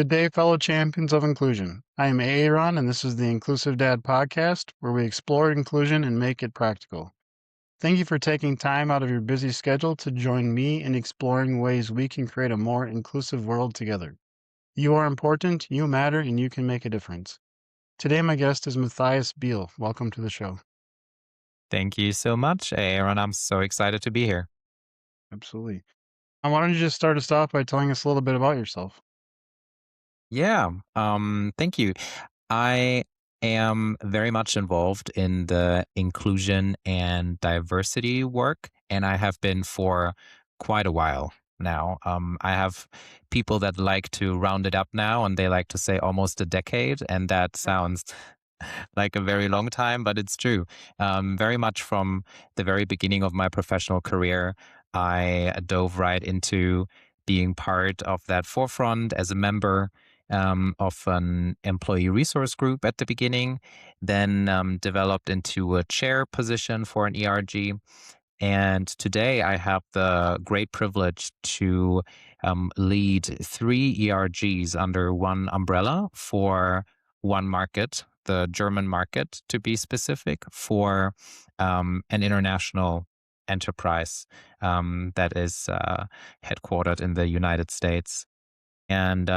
Good day, fellow champions of inclusion. I am Aaron, and this is the Inclusive Dad podcast, where we explore inclusion and make it practical. Thank you for taking time out of your busy schedule to join me in exploring ways we can create a more inclusive world together. You are important, you matter, and you can make a difference. Today, my guest is Matthias Biehl. Welcome to the show. Thank you so much, Aaron. I'm so excited to be here. Absolutely. Why don't you just start us off by telling us a little bit about yourself? Yeah, thank you. I am very much involved in the inclusion and diversity work, and I have been for quite a while now. I have people that like to round it up now, and they like to say almost a decade, and that sounds like a very long time, but it's true. Very much from the very beginning of my professional career, I dove right into being part of that forefront as a member of an employee resource group at the beginning, then developed into a chair position for an ERG. And today I have the great privilege to lead three ERGs under one umbrella for one market, the German market to be specific, for an international enterprise that is headquartered in the United States. And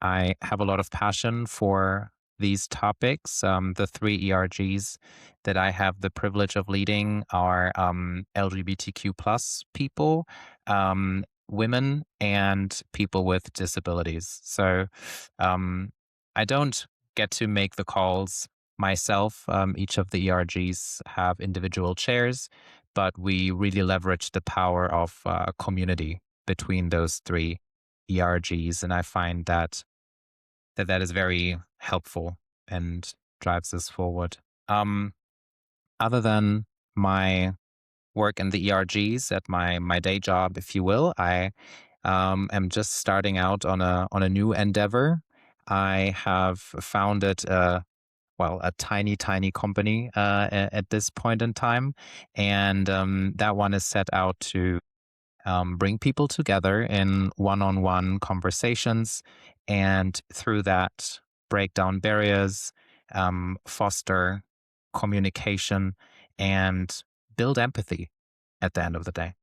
I have a lot of passion for these topics. The three ERGs that I have the privilege of leading are LGBTQ plus people, women, and people with disabilities. So I don't get to make the calls myself. Each of the ERGs have individual chairs, but we really leverage the power of community between those three ERGs, and I find that is very helpful and drives us forward. Um, Other than my work in the ERGs at my day job, if you will, I am just starting out on a new endeavor. I have founded a tiny company at this point in time, and that one is set out to bring people together in one-on-one conversations, and through that, break down barriers, foster communication, and build empathy at the end of the day.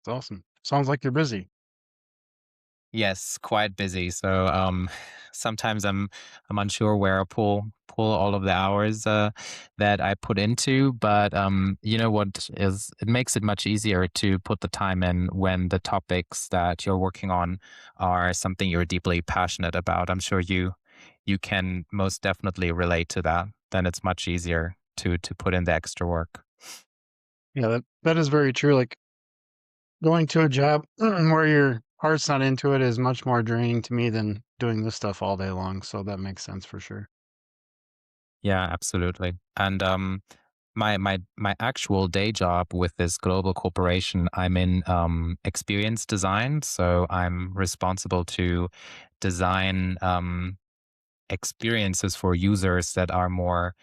It's awesome. Sounds like you're busy. Yes, quite busy. So sometimes I'm unsure where I pull all of the hours that I put into, but you know what is it makes it much easier to put the time in when the topics that you're working on are something you're deeply passionate about. I'm sure you can most definitely relate to that. Then it's much easier to put in the extra work. Yeah, that is very true. Like going to a job where your heart's not into it is much more draining to me than doing this stuff all day long. So that makes sense for sure. Yeah, absolutely. And my actual day job with this global corporation, I'm in experience design. So I'm responsible to design experiences for users that are more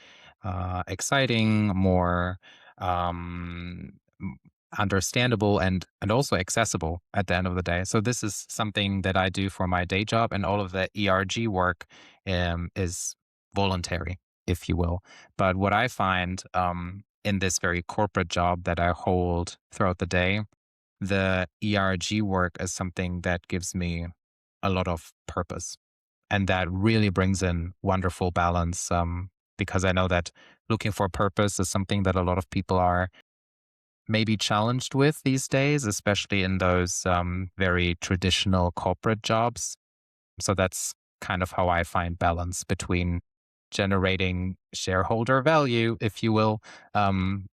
exciting, more um, m- understandable, and also accessible at the end of the day. So this is something that I do for my day job, and all of the ERG work is voluntary, if you will. But what I find in this very corporate job that I hold throughout the day, the ERG work is something that gives me a lot of purpose, and that really brings in wonderful balance, because I know that looking for purpose is something that a lot of people are maybe challenged with these days, especially in those very traditional corporate jobs. So that's kind of how I find balance between generating shareholder value, if you will,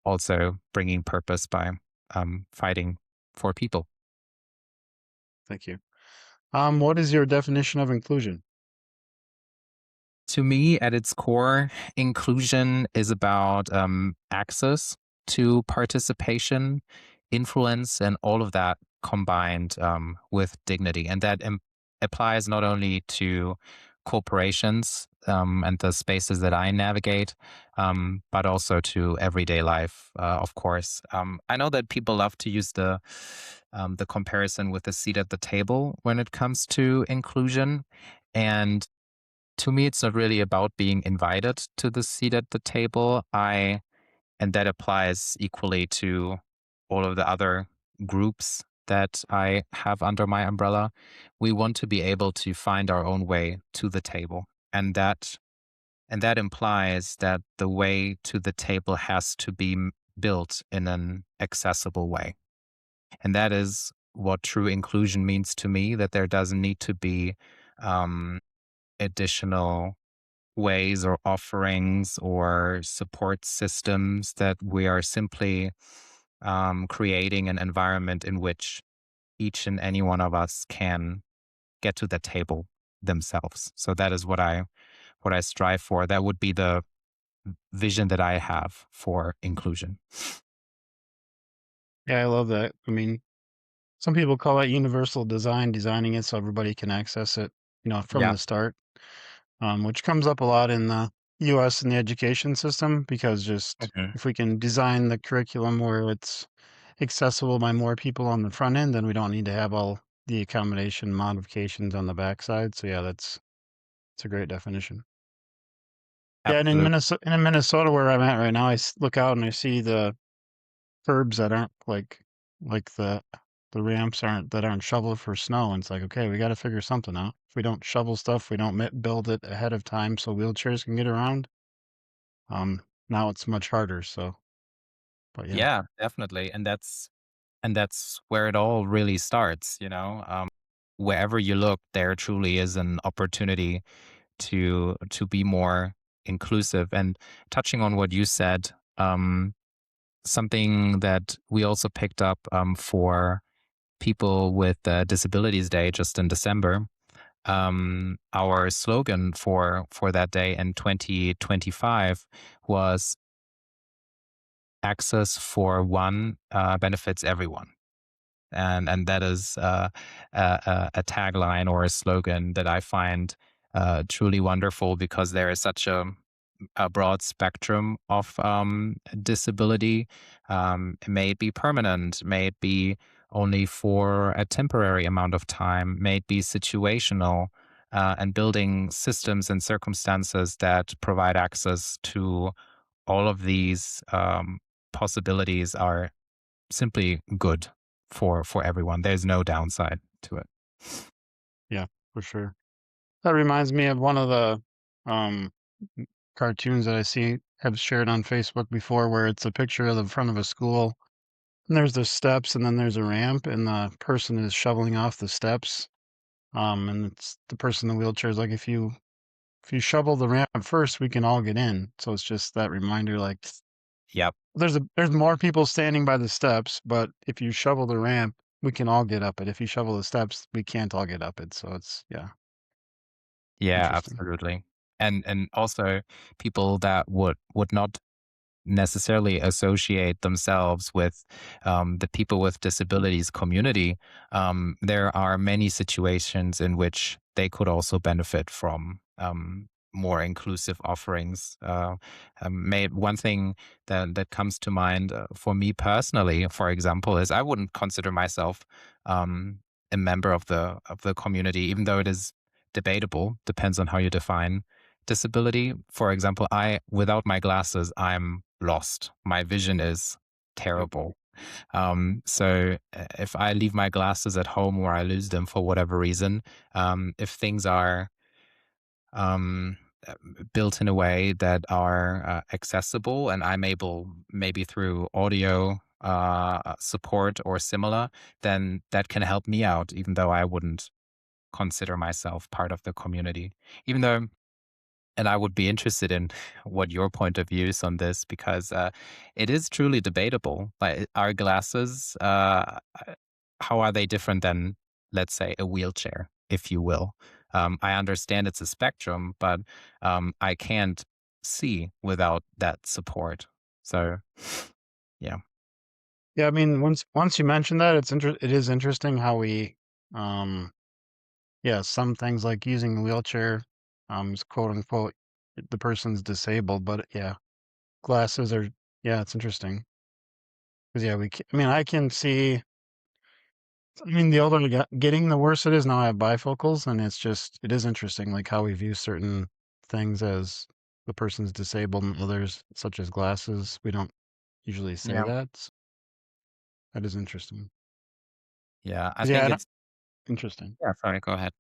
also bringing purpose by fighting for people. Thank you. What is your definition of inclusion? To me, at its core, inclusion is about access to participation, influence, and all of that combined with dignity. And that applies not only to corporations, and the spaces that I navigate, but also to everyday life, of course. I know that people love to use the comparison with the seat at the table when it comes to inclusion, and to me, it's not really about being invited to the seat at the table. I And that applies equally to all of the other groups that I have under my umbrella. We want to be able to find our own way to the table. And that implies that the way to the table has to be built in an accessible way. And that is what true inclusion means to me, that there doesn't need to be um, additional ways or offerings or support systems, that we are simply creating an environment in which each and any one of us can get to the table themselves. So that is what I strive for. That would be the vision that I have for inclusion. Yeah, I love that. I mean, some people call it universal design, designing it so everybody can access it, from Yeah. the start, which comes up a lot in the US and the education system because just Mhm. if we can design the curriculum where it's accessible by more people on the front end, then we don't need to have all the accommodation modifications on the backside. So yeah, it's a great definition. Yeah, and in Absolutely. Minnesota where I'm at right now, look out and I see the curbs that aren't like the ramps aren't shoveled for snow, and it's like, okay, we got to figure something out. If we don't shovel stuff, we don't build it ahead of time so wheelchairs can get around. Now it's much harder. So, but yeah, Yeah, definitely. And that's where it all really starts, wherever you look, there truly is an opportunity to be more inclusive. And touching on what you said, something that we also picked up for people with Disabilities Day just in December. Our slogan for that day in 2025 was "Access for one benefits everyone." And that is a tagline or a slogan that I find truly wonderful, because there is such a broad spectrum of disability. May it be permanent, may it be only for a temporary amount of time, may it be situational, and building systems and circumstances that provide access to all of these possibilities are simply good for everyone. There's no downside to it. yeah, for sure. That reminds me of one of the um cartoons that I see have shared on Facebook before, where it's a picture of the front of a school, and there's the steps, and then there's a ramp, and the person is shoveling off the steps. And it's the person in the wheelchair is like, if you shovel the ramp first, we can all get in. So it's just that reminder, like Yep. there's more people standing by the steps, but if you shovel the ramp, we can all get up it. If you shovel the steps, we can't all get up it. So it's yeah, Yeah, interesting. absolutely. And also people that would not necessarily associate themselves with the people with disabilities community. There are many situations in which they could also benefit from more inclusive offerings. One thing that comes to mind for me personally, for example, is I wouldn't consider myself um, a member of the community, even though it is debatable. Depends on how you define disability. For example, I without my glasses, I'm lost. My vision is Yep. terrible. So if I leave my glasses at home or I lose them for whatever reason, if things are um, uh, built in a way that are accessible, and I'm able, maybe through audio support or similar, then that can help me out, even though I wouldn't consider myself part of the community. Even though And I would be interested in what your point of view is on this, because it is truly debatable. Like, are glasses, how are they different than, let's say, a wheelchair, if you will? I understand it's a spectrum, but I can't see without that support. So, yeah. Yeah, I mean, once you mention that, it is interesting how we, um, yeah, some things like using a wheelchair, is quote unquote the person's disabled, but yeah, glasses are, yeah, it's interesting. Because, yeah, I mean, I can see, I mean, the older I get, getting, the worse it is. Now I have bifocals, and it is interesting, like how we view certain things as the person's disabled and others, such as glasses. We don't usually say Yeah. that. That is interesting. Yeah. I 'Cause, yeah, think I don't, it's, interesting. yeah, sorry, go ahead.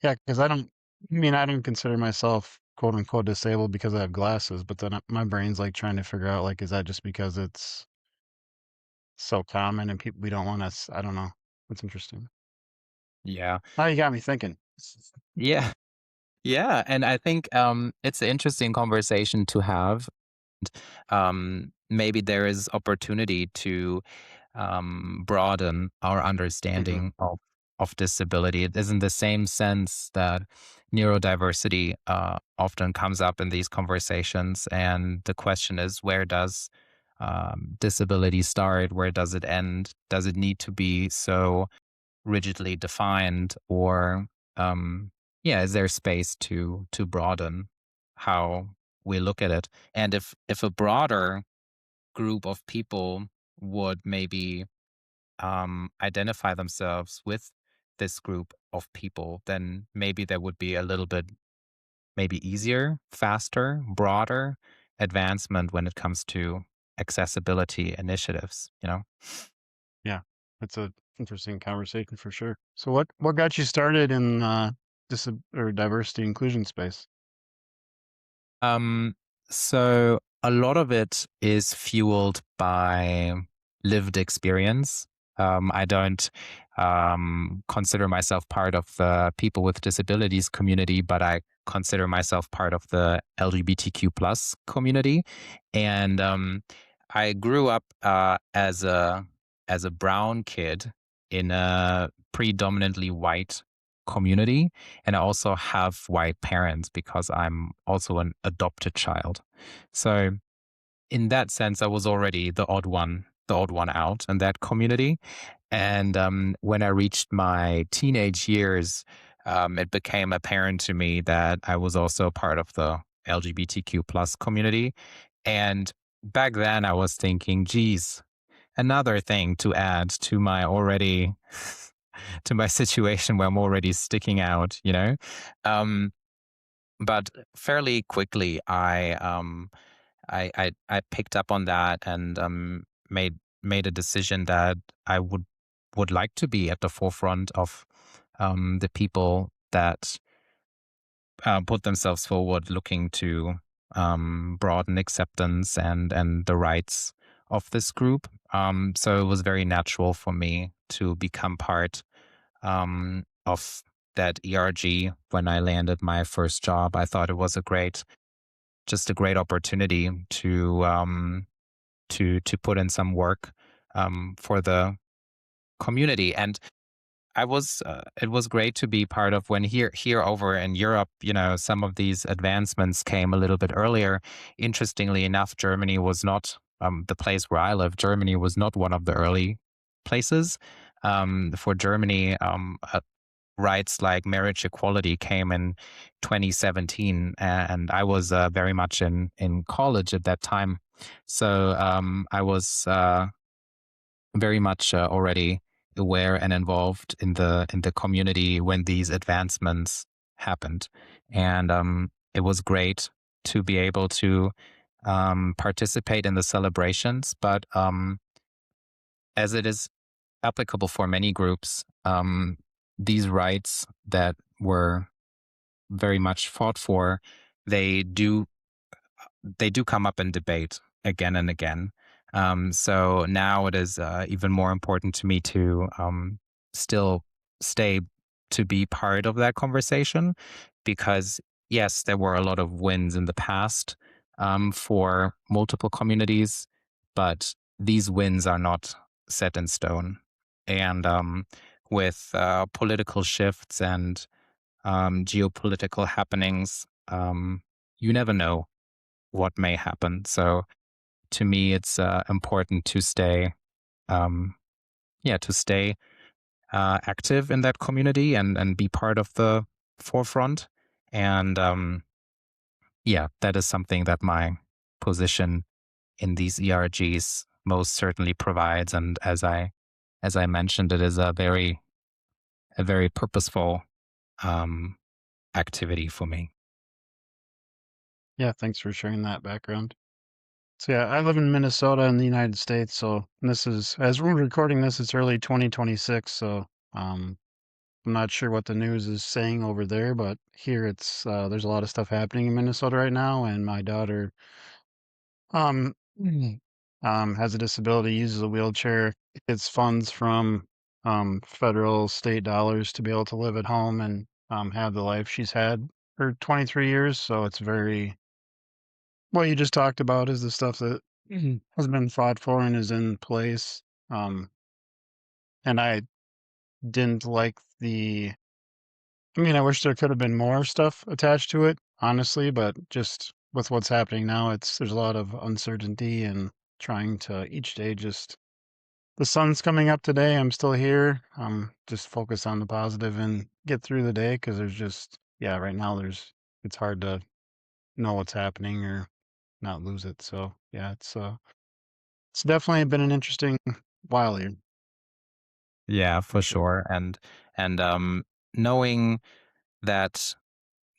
Yeah, because I mean, I don't consider myself quote unquote disabled because I have glasses, but then my brain's like trying to figure out, like, is that just because it's so common and people we don't want us? I don't know. It's interesting. Yeah. Now you got me thinking. Yeah. Yeah. And I think it's an interesting conversation to have. Maybe there is opportunity to broaden our Hmm. understanding of disability. It is in the same sense that neurodiversity often comes up in these conversations, and the question is, where does disability start? Where does it end? Does it need to be so rigidly defined, or yeah, is there space to broaden how we look at it? And if a broader group of people would maybe identify themselves with this group of people, then maybe there would be a little bit maybe easier, faster, broader advancement when it comes to accessibility initiatives, you know? Yeah, it's a interesting conversation for sure. So what got you started in or diversity inclusion space? Um, so a lot of it is fueled by lived experience. I don't consider myself part of the people with disabilities community, but I consider myself part of the LGBTQ plus community. And I grew up as a brown kid in a predominantly white community, and I also have white parents because I'm also an adopted child. So in that sense, I was already the odd one out in that community. And when I reached my teenage years, it became apparent to me that I was also part of the LGBTQ plus community. And back then, I was thinking, geez, another thing to add to my already to my situation where I'm already sticking out, you know? Um, but fairly quickly, I picked up on that and made a decision that I would like to be at the forefront of the people that put themselves forward, looking to broaden acceptance and the rights of this group. So it was very natural for me to become part of that ERG when I landed my first job. I thought it was just a great opportunity to put in some work for the community. And it was great to be part of when here over in Europe, you know, some of these advancements came a little bit earlier. Interestingly enough, Germany was not the place where I live. Germany was not one of the early places. For Germany, rights like marriage equality came in 2017, and I was very much in college at that time. So I was very much already aware and involved in the community when these advancements happened, and it was great to be able to participate in the celebrations. But as it is applicable for many groups, these rights that were very much fought for, they do they do come up in debate again and again. So now it is even more important to me to still stay to be part of that conversation, because yes, there were a lot of wins in the past for multiple communities, but these wins are not set in stone. And with political shifts and geopolitical happenings, you never know what may happen. So to me, it's important to stay, um, yeah, to stay active in that community and be part of the forefront. And yeah, that is something that my position in these ERGs most certainly provides. And as I mentioned, it is a very purposeful um, activity for me. Yeah, thanks for sharing that background. So yeah, I live in Minnesota in the United States. So this is, as we're recording this, it's early 2026. So um, I'm not sure what the news is saying over there, but here it's there's a lot of stuff happening in Minnesota right now, and my daughter Mhm. Has a disability, uses a wheelchair, gets funds from federal, state dollars to be able to live at home and have the life she's had for 23 years. So it's very what you just talked about is the stuff that has been fought for and is in place. Um, and I didn't like the I mean, I wish there could have been more stuff attached to it, honestly, but just with what's happening now, there's a lot of uncertainty and trying to each day just the sun's coming up today. I'm still here. Just focus on the positive and get through the day because there's just yeah, right now it's hard to know what's happening or not lose it. So yeah, it's definitely been an interesting while here Yeah, for for sure. sure. And knowing that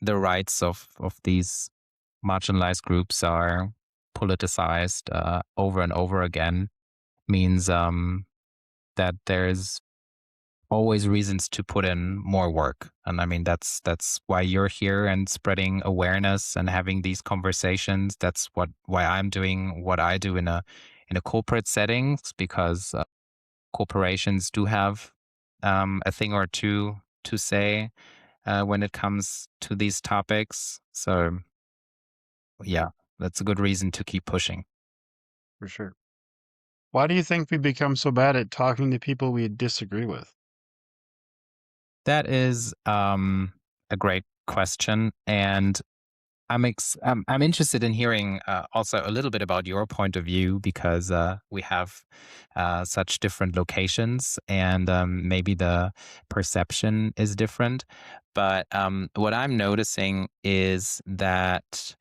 the rights of these marginalized groups are politicized over and over again means that there's always reasons to put in more work. And I mean that's why you're here and spreading awareness and having these conversations. That's what why I'm doing what I do in a corporate settings because corporations do have a thing or two to say when it comes to these topics. So yeah, that's a good reason to keep pushing. For sure. Why do you think we become so bad at talking to people we disagree with? That is a great question, and I'm interested in hearing also a little bit about your point of view because we have such different locations, and maybe the perception is different. But what I'm noticing is that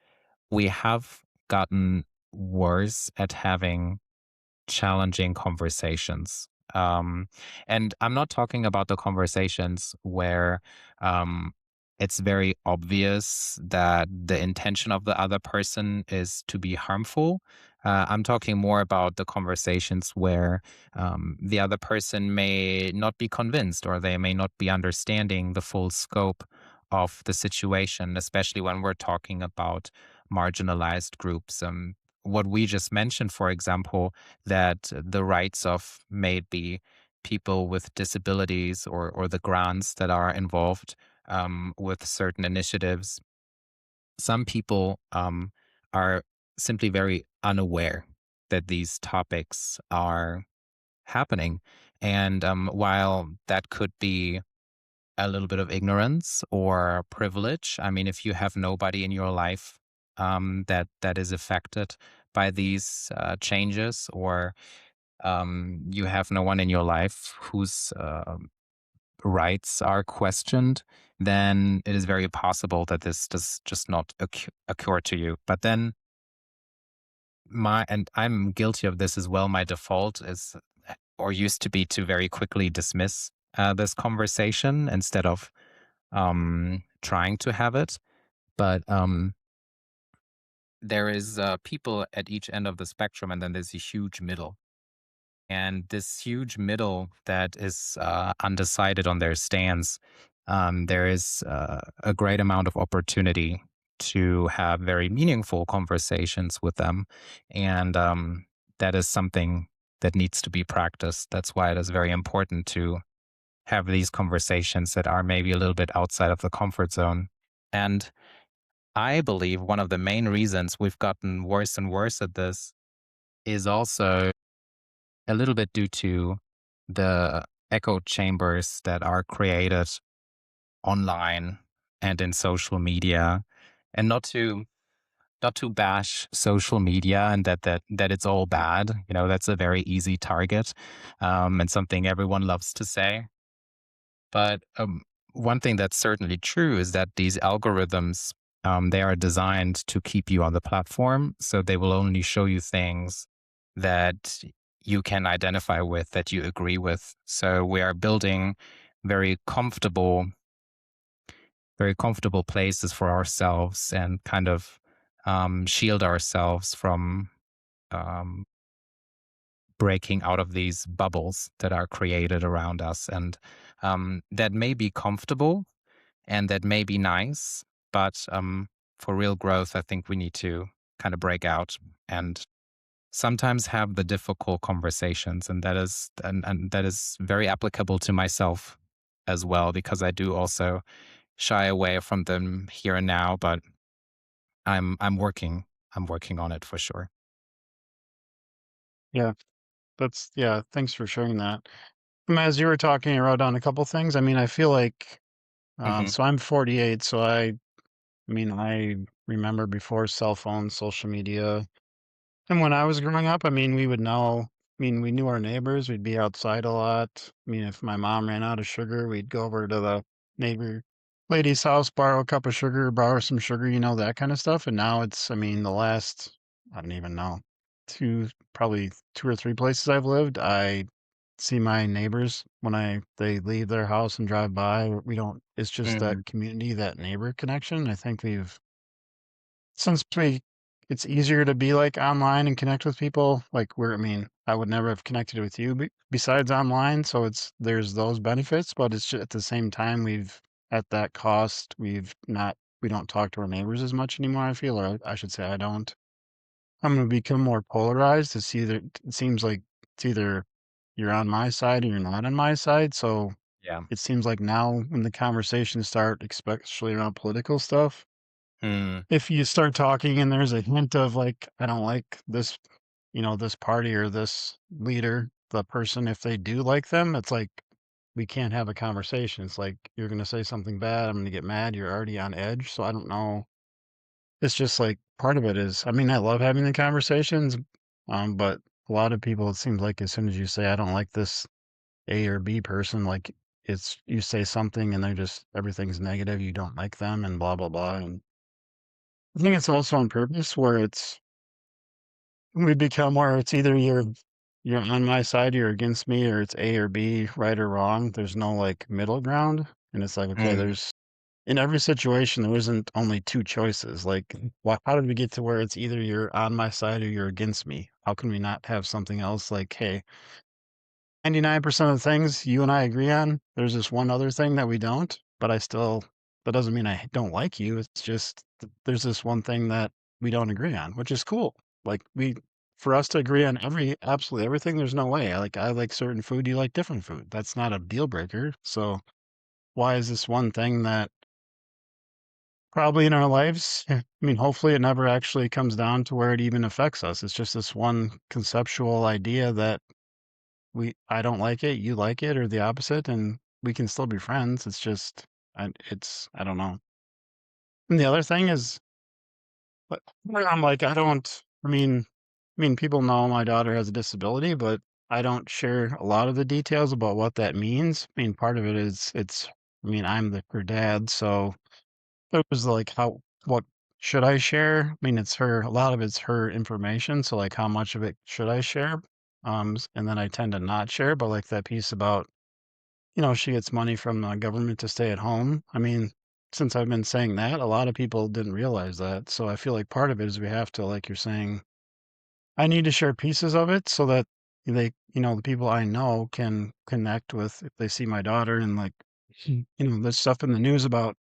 we have gotten worse at having challenging conversations. And I'm not talking about the conversations where um, it's very obvious that the intention of the other person is to be harmful. I'm talking more about the conversations where the other person may not be convinced or they may not be understanding the full scope of the situation, especially when we're talking about marginalized groups. What we just mentioned, for example, that the rights of maybe people with disabilities or the grants that are involved with certain initiatives, some people are simply very unaware that these topics are happening. And while that could be a little bit of ignorance or privilege. I mean, if you have nobody in your life that is affected by these changes, or you have no one in your life whose rights are questioned, then it is very possible that this does just not occur to you. But then and I'm guilty of this as well. My default is or used to be to very quickly dismiss this conversation instead of trying to have it. But there is people at each end of the spectrum, and then there's a huge middle. And this huge middle that is undecided on their stance, there is a great amount of opportunity to have very meaningful conversations with them. And that is something that needs to be practiced. That's why it is very important to have these conversations that are maybe a little bit outside of the comfort zone. And I believe one of the main reasons we've gotten worse and worse at this is also a little bit due to the echo chambers that are created online and in social media. And not to bash social media and that it's all bad. You know, that's a very easy target, and something everyone loves to say. But one thing that's certainly true is that these algorithms They are designed to keep you on the platform, so they will only show you things that you can identify with, that you agree with. So we are building very comfortable, very comfortable places for ourselves and kind of shield ourselves from um, breaking out of these bubbles that are created around us. And that may be comfortable and that may be nice, but for real growth, I think we need to kind of break out and sometimes have the difficult conversations. And and that is very applicable to myself as well, because I do also shy away from them here and now, but I'm working I'm working on it for sure. Yeah, yeah, thanks for sharing that. As you were talking, I wrote down a couple things. I mean, I feel like, Hmm. so I'm 48, so I remember before cell phones, social media. And when I was growing up, I mean, we would know, we knew our neighbors, we'd be outside a lot. I mean, if my mom ran out of sugar, we'd go over to the neighbor lady's house, borrow a cup of sugar, borrow some sugar, that kind of stuff. And now it's, I mean, the last, I don't even know, probably two or three places I've lived, I see my neighbors when they leave their house and drive by. We don't, it's just that Hmm. community, that neighbor connection. I think since we it's easier to be, like, online and connect with people, like, I mean, I would never have connected with you besides online, so there's those benefits, but it's at the same time, at that cost, we don't talk to our neighbors as much anymore, I feel, or I should say I don't. I'm gonna become more polarized. It seems like it's either you're on my side or you're not on my side, so Yeah. it seems like now when the conversations start, especially around political stuff, Mm. if you start talking and there's a hint of like, I don't like this, this party or this leader, the person, if they do like them, it's like we can't have a conversation. It's like you're going to say something bad. I'm going to get mad. You're already on edge. So I don't know. It's just like part of it is, I mean, I love having the conversations, but a lot of people, it seems like as soon as you say, I don't like this A or B person, like you say something and everything's negative. You don't like them and blah, blah, blah. And I think it's also on purpose where we become where it's either you're on my side, you're against me, or it's A or B, right or wrong. There's no like middle ground. And it's like, okay, Mm. there's in every situation there isn't only two choices. Like how did we get to where it's either you're on my side or you're against me? How can we not have something else like, hey, 99% of the things you and I agree on. There's this one other thing that we don't, but that doesn't mean I don't like you. It's just there's this one thing that we don't agree on, which is cool. Like for us to agree on absolutely everything, there's no way. I like certain food, you like different food. That's not a deal breaker. So why is this one thing that probably in our lives, I mean, hopefully it never actually comes down to where it even affects us. It's just this one conceptual idea that I don't like it, you like it, or the opposite, and we can still be friends. It's just, I don't know. And the other thing is, where I'm like, people know my daughter has a disability, but I don't share a lot of the details about what that means. I mean, part of it is I'm her dad, so it was like, what should I share? I mean, a lot of it's her information, so like, how much of it should I share? And then I tend to not share, but like that piece about she gets money from the government to stay at home. I mean, since I've been saying that, a lot of people didn't realize that. So I feel like part of it is we have to, like you're saying, I need to share pieces of it so that the people I know can connect with if they see my daughter and like, there's stuff in the news about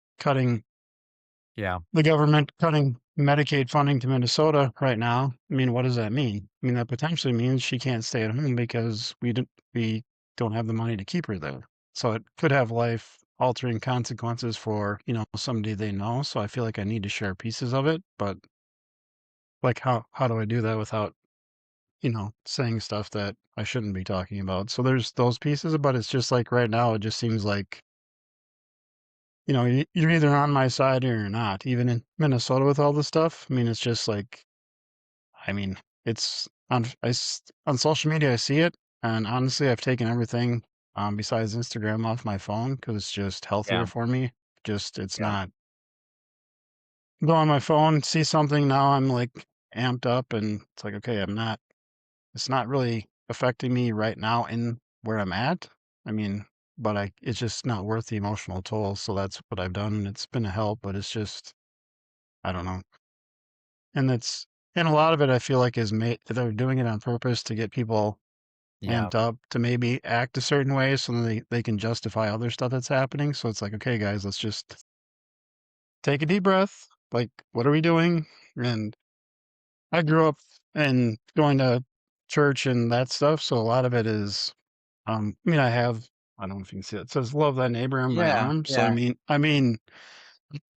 Yeah. the government cutting Medicaid funding to Minnesota right now. I mean, what does that mean? I mean, that potentially means she can't stay at home because we don't have the money to keep her there. So it could have life altering consequences for, somebody they know. So I feel like I need to share pieces of it, but like how do I do that without, saying stuff that I shouldn't be talking about? So there's those pieces, but it's just like right now it just seems like you're either on my side or you're not. Even in Minnesota with all this stuff, I mean, it's just like, I mean, it's on social media. I see it, and honestly, I've taken everything besides Instagram off my phone because it's just healthier Yeah. for me. Just it's Yeah. go on my phone, see something, now I'm like amped up and it's like, okay, it's not really affecting me right now in where I'm at. I mean, but it's just not worth the emotional toll. So that's what I've done. And it's been a help, but it's just, I don't know. And and a lot of it I feel like is made, they're doing it on purpose to get people Yeah. amped up to maybe act a certain way so then they can justify other stuff that's happening. So it's like, okay, guys, let's just take a deep breath. Like, what are we doing? And I grew up and going to church and that stuff. So a lot of it is, I mean, I don't know if you can see it. It says love thy neighbor on my Yeah. arm. So Yeah. I mean,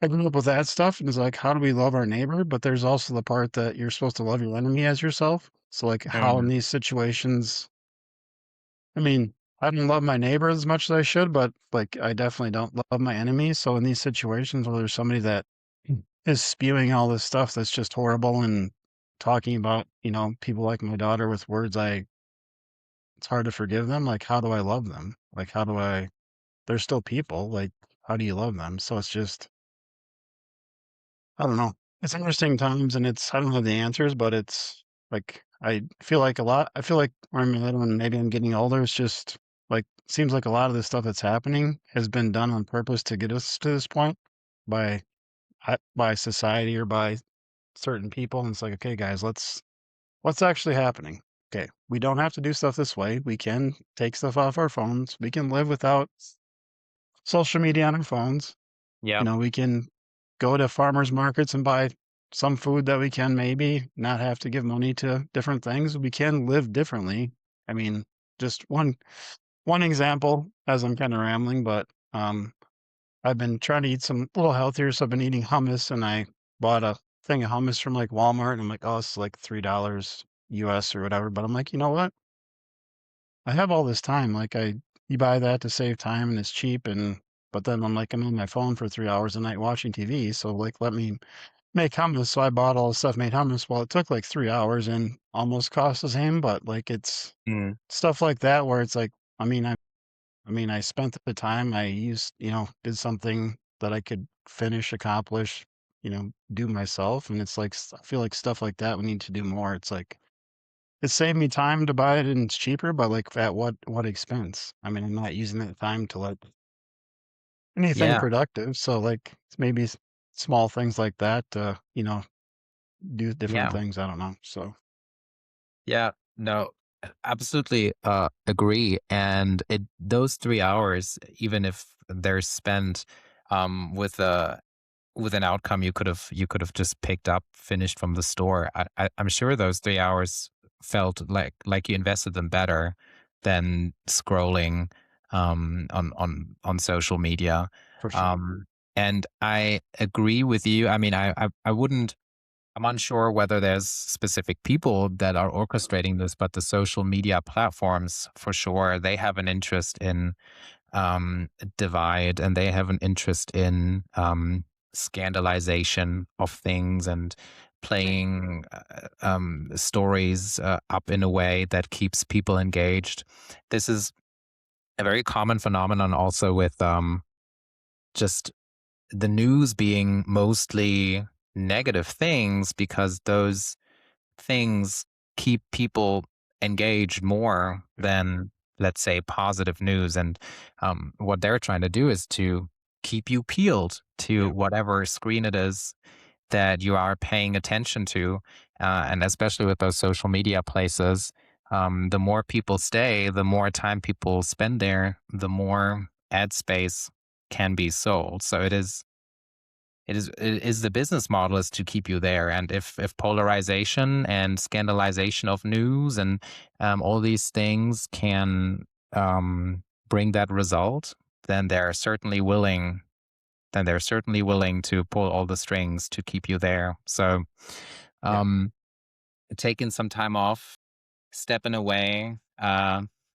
I grew up with that stuff and it's like, how do we love our neighbor? But there's also the part that you're supposed to love your enemy as yourself. So like how in Mm. these situations, I mean, I don't love my neighbor as much as I should, but like I definitely don't love my enemy. So in these situations where there's somebody that is spewing all this stuff that's just horrible and talking about, people like my daughter with words it's hard to forgive them. Like, how do I love them? Like, they're still people. Like, how do you love them? So it's just, I don't know. It's interesting times and I don't have the answers, but it's like, I feel like where I'm at and maybe I'm getting older. It's just like, seems like a lot of the stuff that's happening has been done on purpose to get us to this point by, by society or by certain people. And it's like, okay, guys, what's actually happening? Okay, we don't have to do stuff this way. We can take stuff off our phones. We can live without social media on our phones. Yeah. We can go to farmers markets and buy some food that we can maybe not have to give money to different things. We can live differently. I mean, just one example as I'm kind of rambling, but I've been trying to eat some a little healthier, so I've been eating hummus and I bought a thing of hummus from like Walmart and I'm like, oh, it's like $3 US or whatever. But I'm like, you know what? I have all this time. You buy that to save time and it's cheap. But then I'm on my phone for 3 hours a night watching TV. So like, let me make hummus. So I bought all the stuff, made hummus. Well, it took like 3 hours and almost cost the same. But like, it's Mm. stuff like that where it's like, I mean, I spent the time I used, did something that I could finish, accomplish, do myself. And it's like, I feel like stuff like that we need to do more. It's like, it saved me time to buy it and it's cheaper, but like at what expense? I mean, I'm not using that time to like anything Yeah. productive. So like it's maybe small things like that to, do different Yeah. things. I don't know. So Yeah. No, absolutely agree. And those 3 hours, even if they're spent with an outcome you could have just picked up, finished from the store, I'm sure those 3 hours felt like you invested them better than scrolling on social media. for sure. Um, and I agree with you. I mean, I wouldn't. I'm unsure whether there's specific people that are orchestrating this, but the social media platforms, for sure, they have an interest in divide, and they have an interest in scandalization of things and playing stories up in a way that keeps people engaged. This is a very common phenomenon also with just the news being mostly negative things, because those things keep people engaged more than, let's say, positive news. And what they're trying to do is to keep you peeled to Yeah. whatever screen it is that you are paying attention to. And especially with those social media places, the more people stay, the more time people spend there, the more ad space can be sold. So it is the business model is to keep you there. And if polarization and scandalization of news and all these things can bring that result, then they're certainly willing to pull all the strings to keep you there. So Yeah. um, taking some time off, stepping away,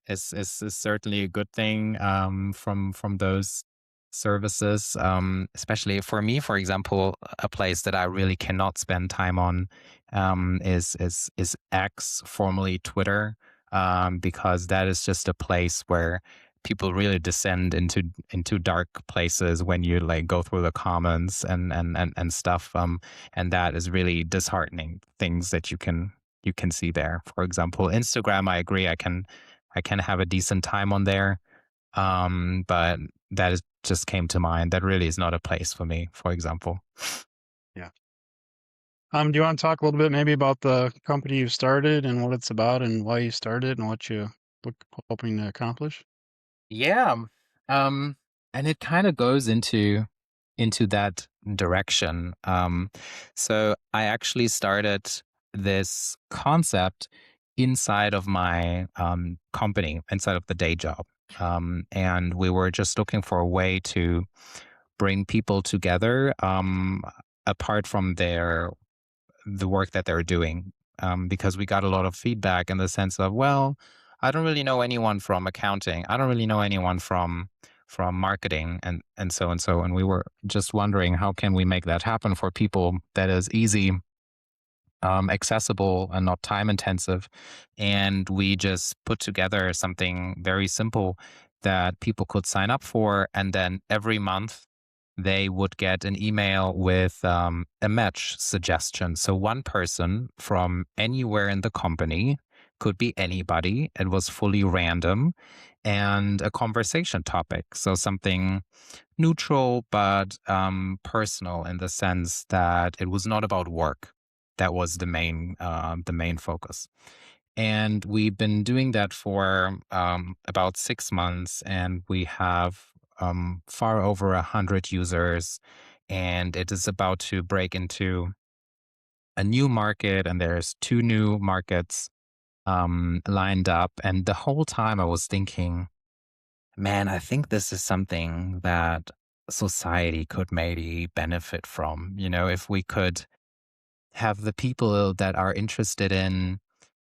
is certainly a good thing from those services. Especially for me, for example, a place that I really cannot spend time on is X, formerly Twitter, because that is just a place where people really descend into dark places when you like go through the comments and stuff. And that is really disheartening things that you can see there. For example, Instagram, I agree, I can have a decent time on there. But that is just came to mind. That really is not a place for me, for example. Yeah. Do you want to talk a little bit maybe about the company you started and what it's about and why you started and what you look hoping to accomplish? Yeah. Um, and it kind of goes into that direction. So I actually started this concept inside of my company, inside of the day job. And we were just looking for a way to bring people together, apart from the work that they're doing, because we got a lot of feedback in the sense of, well, I don't really know anyone from accounting. I don't really know anyone from marketing and so. And we were just wondering how can we make that happen for people that is easy, accessible and not time intensive. And we just put together something very simple that people could sign up for. And then every month they would get an email with a match suggestion. So one person from anywhere in the company, could be anybody, it was fully random, and a conversation topic. So something neutral but personal in the sense that it was not about work. That was the main focus. And we've been doing that for about 6 months, and we have far over 100 users. And it is about to break into a new market, and there's two new markets lined up. And the whole time I was thinking, man, I think this is something that society could maybe benefit from. You know, if we could have the people that are interested in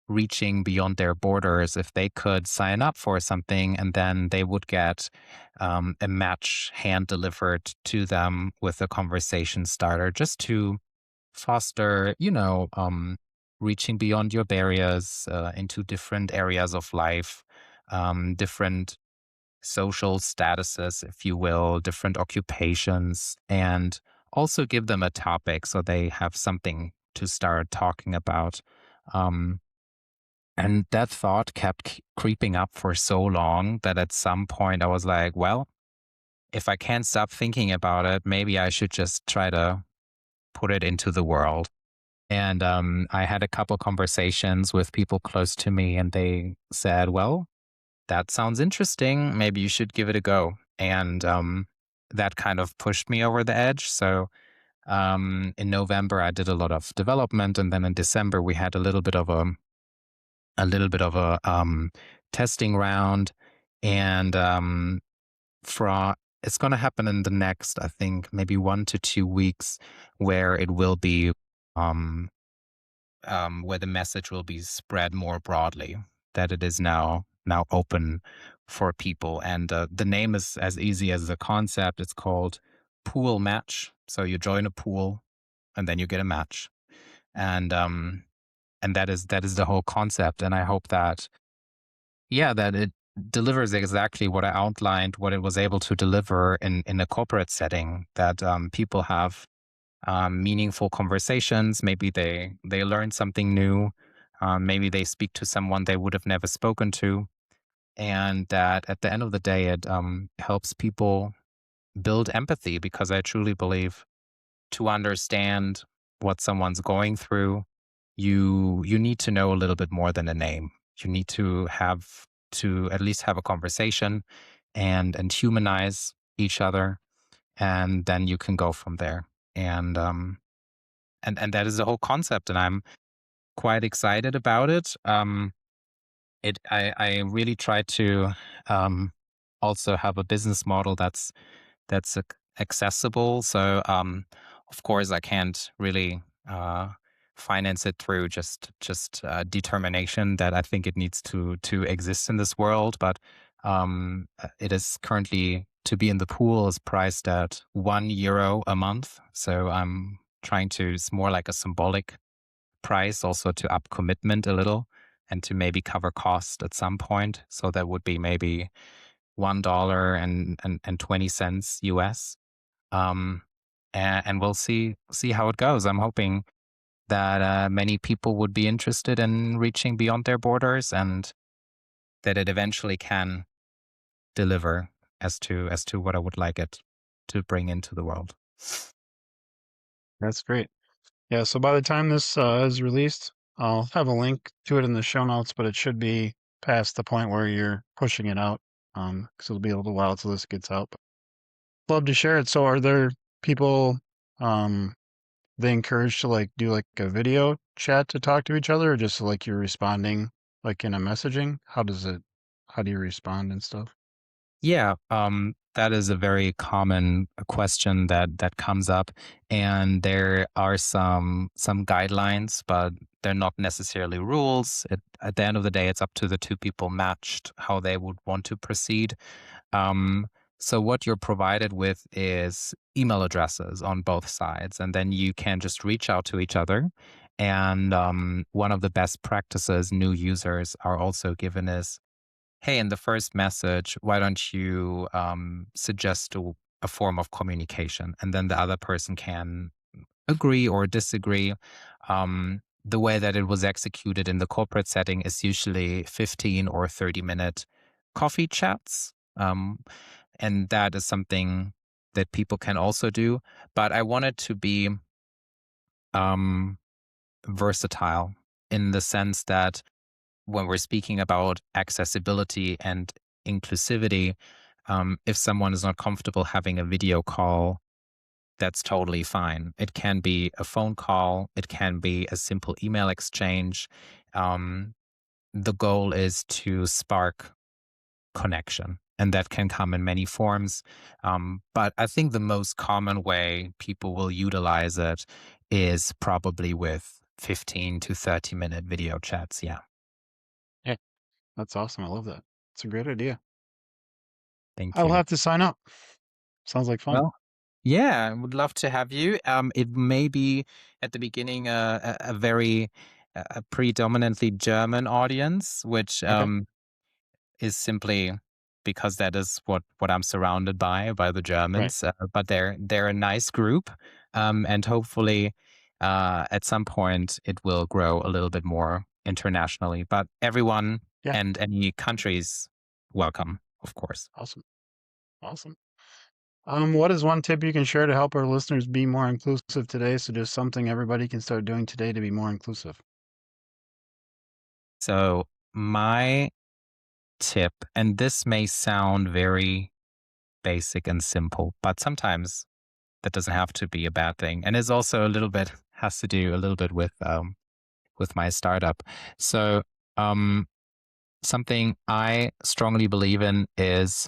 reaching beyond their borders, if they could sign up for something and then they would get a match hand delivered to them with a conversation starter just to foster, reaching beyond your barriers into different areas of life, different social statuses, if you will, different occupations, and also give them a topic so they have something to start talking about. Um, and that thought kept creeping up for so long that at some point I was like, well, if I can't stop thinking about it, maybe I should just try to put it into the world. And I had a couple conversations with people close to me, and they said, well, that sounds interesting. Maybe you should give it a go. And that kind of pushed me over the edge. So in November, I did a lot of development, and then in December, we had a little bit of a testing round, and from it's going to happen in the next, I think, maybe 1 to 2 weeks, where it will be um, where the message will be spread more broadly, that it is now open for people. And the name is as easy as the concept. It's called Pool Match. So you join a pool, and then you get a match, and that is the whole concept. And I hope that, yeah, that it delivers exactly what I outlined, what it was able to deliver in a corporate setting. That people have meaningful conversations. Maybe they learn something new. Maybe they speak to someone they would have never spoken to, and that at the end of the day, it helps people build empathy. Because I truly believe to understand what someone's going through, you need to know a little bit more than a name. You need to at least have a conversation and humanize each other, and then you can go from there. And and that is the whole concept, and I'm quite excited about it. I really try to um, also have a business model that's accessible. So of course I can't really finance it through just determination that I think it needs to exist in this world. But it is currently, to be in the pool is priced at €1 a month. So I'm trying to, it's more like a symbolic price, also to up commitment a little and to maybe cover cost at some point. So that would be maybe $1 and 20 cents US. Um, and we'll see how it goes. I'm hoping that many people would be interested in reaching beyond their borders, and that it eventually can deliver as to what I would like it to bring into the world. That's great. Yeah, so by the time this is released, I'll have a link to it in the show notes, but it should be past the point where you're pushing it out, because it'll be a little while till this gets out. But love to share it. So, are there people um, they encourage to like do like a video chat to talk to each other, or just like you're responding like in a messaging? How does it? How do you respond and stuff? Yeah, that is a very common question that comes up, and there are some guidelines, but they're not necessarily rules. At the end of the day, it's up to the two people matched how they would want to proceed. Um, so what you're provided with is email addresses on both sides, and then you can just reach out to each other. And one of the best practices new users are also given is, hey, in the first message, why don't you suggest a form of communication? And then the other person can agree or disagree. The way that it was executed in the corporate setting is usually 15 or 30-minute coffee chats. And that is something that people can also do. But I want it to be um, versatile in the sense that when we're speaking about accessibility and inclusivity, if someone is not comfortable having a video call, that's totally fine. It can be a phone call, it can be a simple email exchange. Um, the goal is to spark connection, and that can come in many forms. But I think the most common way people will utilize it is probably with 15 to 30-minute video chats. Yeah. Yeah, that's awesome. I love that. It's a great idea. Thank I'll you. have to sign up. Sounds like fun. Well, yeah, I would love to have you. It may be at the beginning a very a predominantly German audience, which Okay. is simply because that is what I'm surrounded by the Right. Germans. But they're a nice group, and hopefully at some point it will grow a little bit more internationally. But everyone Yeah. and any countries welcome, of course. Awesome. Awesome. What is one tip you can share to help our listeners be more inclusive today? So just something everybody can start doing today to be more inclusive. So my tip, and this may sound very basic and simple, but sometimes that doesn't have to be a bad thing. And it's also a little bit has to do a little bit with my startup. So um something I strongly believe in is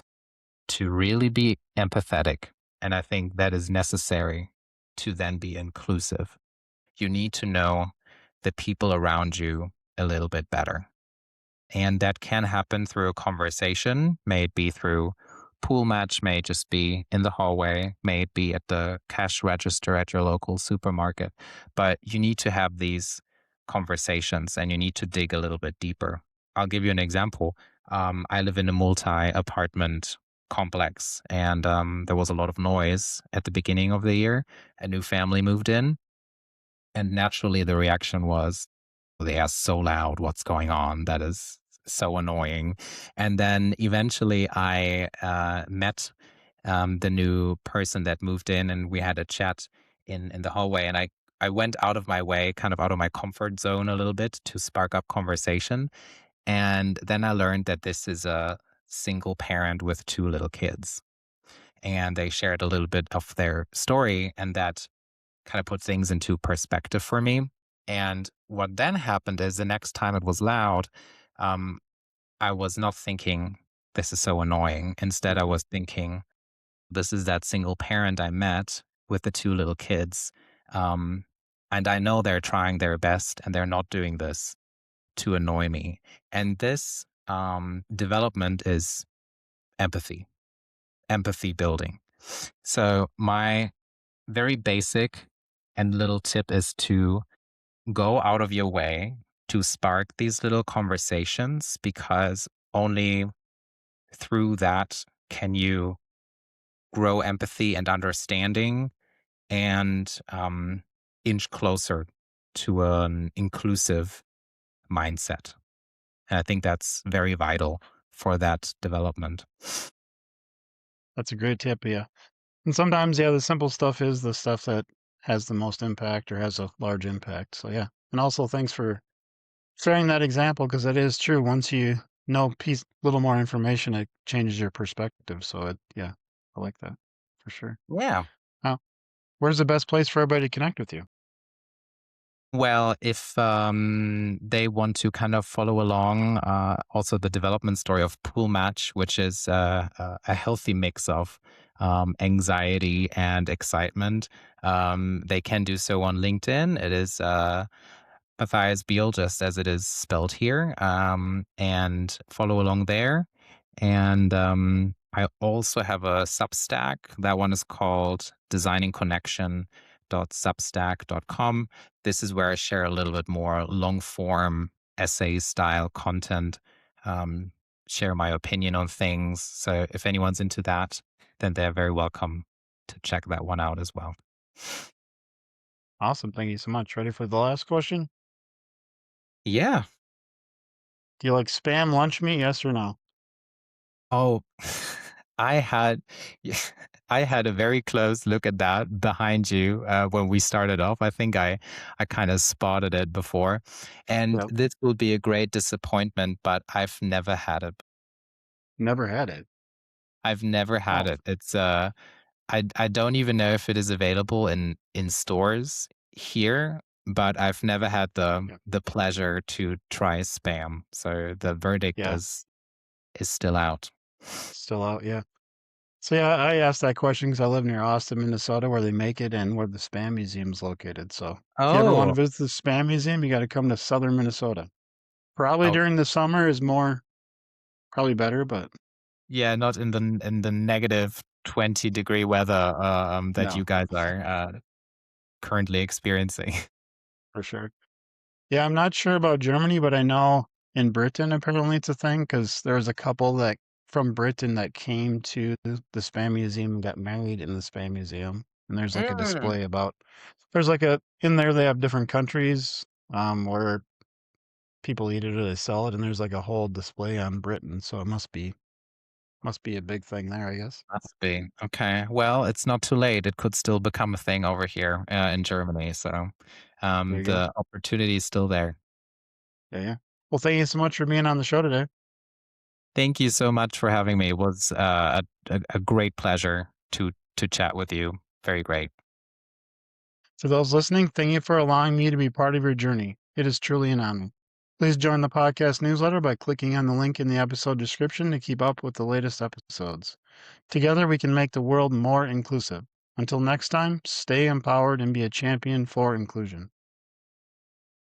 to really be empathetic. And I think that is necessary to then be inclusive. You need to know the people around you a little bit better. And that can happen through a conversation, may it be through pool match, may it just be in the hallway, may it be at the cash register at your local supermarket. But you need to have these conversations and you need to dig a little bit deeper. I'll give you an example. I live in a multi apartment complex, and there was a lot of noise at the beginning of the year. A new family moved in, and naturally the reaction was, they are so loud. What's going on? That is so annoying. And then eventually I met the new person that moved in, and we had a chat in the hallway. And I went out of my way, kind of out of my comfort zone a little bit to spark up conversation. And then I learned that this is a single parent with two little kids. And they shared a little bit of their story, and that kind of put things into perspective for me. And what then happened is the next time it was loud, um, I was not thinking, this is so annoying. Instead, I Mhm. was thinking, this is that single parent I met with the two little kids. Um, and I know they're trying their best and they're not doing this to annoy me. And this development is empathy, empathy building. So, my very basic and little tip is to go out of your way to spark these little conversations, because only through that can you grow empathy and understanding and inch closer to an inclusive mindset. And I think that's very vital for that development. That's a great tip, yeah. And sometimes, yeah, the simple stuff is the stuff that has the most impact or has a large impact. So yeah. And also thanks for sharing that example because that is true. Once you know piece little more information, it changes your perspective. So yeah, I like that for sure. Yeah. Now, where's the best place for everybody to connect with you? Well, if they want to kind of follow along, also the development story of Pool Match, which is a healthy mix of anxiety and excitement, they can do so on LinkedIn. It is Matthias Biehl, just as it is spelled here, and follow along there. And I also have a Substack. That one is called designingconnection.substack.com. This is where I share a little bit more long form essay style content, um, share my opinion on things. So if anyone's into that, then they're very welcome to check that one out as well. Awesome. Thank you so much. Ready for the last question? Yeah. Do you like spam lunch meat? Yes or no? Oh, I had I had a very close look at that behind you when we started off. I think I kind of spotted it before, and Yep. this will be a great disappointment. But I've never had it. Never had it. I've never had Oh, it. It's I don't even know if it is available in stores here, but I've never had yeah. the pleasure to try spam. So the verdict Yeah. is still out. Still out. Yeah. So yeah, I asked that question because I live near Austin, Minnesota, where they make it and where the Spam Museum's located. So if you ever want to Oh, visit the Spam Museum, you got to come to southern Minnesota. Probably oh, during the summer is probably better, but yeah, not in the negative 20-degree weather that you no, guys are currently experiencing. for sure. Yeah, I'm not sure about Germany, but I know in Britain apparently it's a thing because there was a couple that from Britain that came to the Spam Museum and got married in the Spam Museum. And there's like a Mm. display about there's like a in there they have different countries where people eat it or they sell it, and there's like a whole display on Britain, so it must be a big thing there, I guess. Must be. Okay. Well, it's not too late. It could still become a thing over here in Germany. So There you go. the opportunity is still there. Yeah, yeah. Well, thank you so much for being on the show today. Thank you so much for having me. It was a great pleasure to chat with you. Very great. To those listening, thank you for allowing me to be part of your journey. It is truly an honor. Please join the podcast newsletter by clicking on the link in the episode description to keep up with the latest episodes. Together, we can make the world more inclusive. Until next time, stay empowered and be a champion for inclusion.